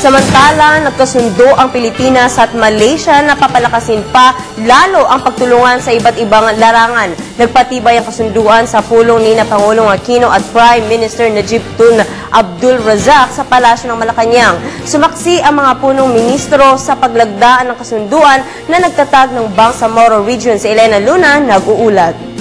Samantala, nagkasundo ang Pilipinas at Malaysia na papalakasin pa lalo ang pagtulungan sa iba't ibang larangan. Nagpatibay ang kasunduan sa pulong ni Pangulong Aquino at Prime Minister Najib Tun Abdul Razak sa Palasyo ng Malacanang. Sumaksi ang mga punong ministro sa paglagdaan ng kasunduan na nagtatag ng Bangsamoro Region. Si Elena Luna, nag-uulat.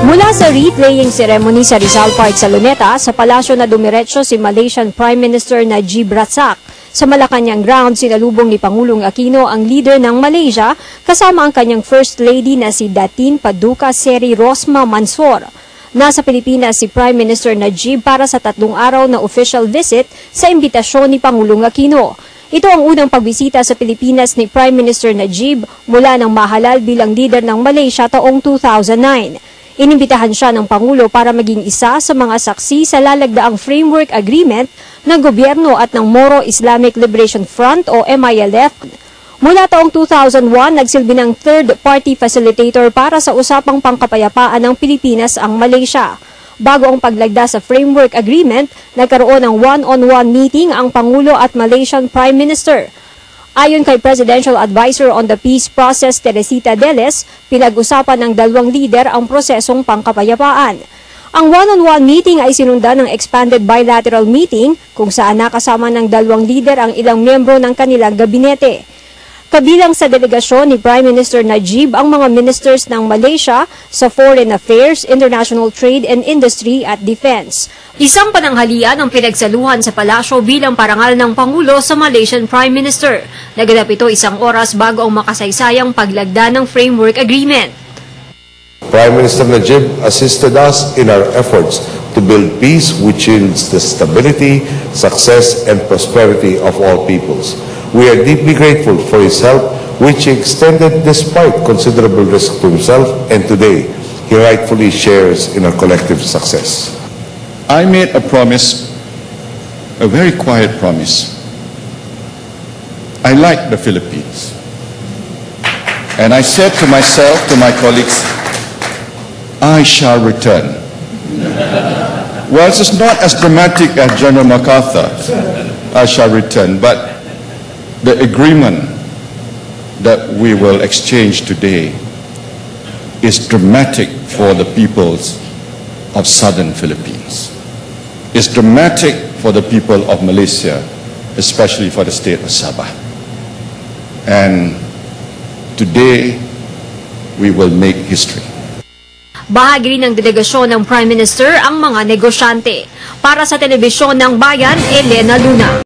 Mula sa wreath-laying ceremony sa Rizal Park sa Luneta, sa palasyo na dumiretso si Malaysian Prime Minister Najib Razak. Sa Malacanang ground, sinalubong ni Pangulong Aquino ang leader ng Malaysia kasama ang kanyang First Lady na si Datin Paduka Seri Rosma Mansor. Nasa Pilipinas si Prime Minister Najib para sa 3 araw na official visit sa imbitasyon ni Pangulong Aquino. Ito ang unang pagbisita sa Pilipinas ni Prime Minister Najib mula nang mahalal bilang leader ng Malaysia taong 2009. Inimbitahan siya ng Pangulo para maging isa sa mga saksi sa lalagdaang framework agreement ng gobyerno at ng Moro Islamic Liberation Front o MILF. Mula taong 2001, nagsilbi ng third-party facilitator para sa usapang pangkapayapaan ng Pilipinas ang Malaysia. Bago ang paglagda sa framework agreement, nagkaroon ng one-on-one meeting ang Pangulo at Malaysian Prime Minister. Ayon kay Presidential Advisor on the Peace Process Teresita Deles, pinag-usapan ng dalawang lider ang prosesong pangkapayapaan. Ang one-on-one meeting ay sinundan ng expanded bilateral meeting kung saan nakasama ng dalawang lider ang ilang miyembro ng kanilang gabinete. Kabilang sa delegasyon ni Prime Minister Najib ang mga ministers ng Malaysia sa Foreign Affairs, International Trade and Industry at Defense. Isang pananghalian ang pinagsaluhan sa palasyo bilang parangal ng Pangulo sa Malaysian Prime Minister. Naganap ito 1 oras bago ang makasaysayang paglagda ng framework agreement. Prime Minister Najib assisted us in our efforts to build peace which yields the stability, success and prosperity of all peoples. We are deeply grateful for his help, which he extended despite considerable risk to himself, and today he rightfully shares in our collective success. I made a promise, a very quiet promise. I like the Philippines. And I said to myself, to my colleagues, I shall return. Well, it's not as dramatic as General MacArthur, I shall return, but the agreement that we will exchange today is dramatic for the peoples of southern Philippines. It's dramatic for the people of Malaysia, especially for the state of Sabah. And today, we will make history. Bahagi rin ng delegasyon ng Prime Minister ang mga negosyante. Para sa Telebisyon ng Bayan, Elena Luna.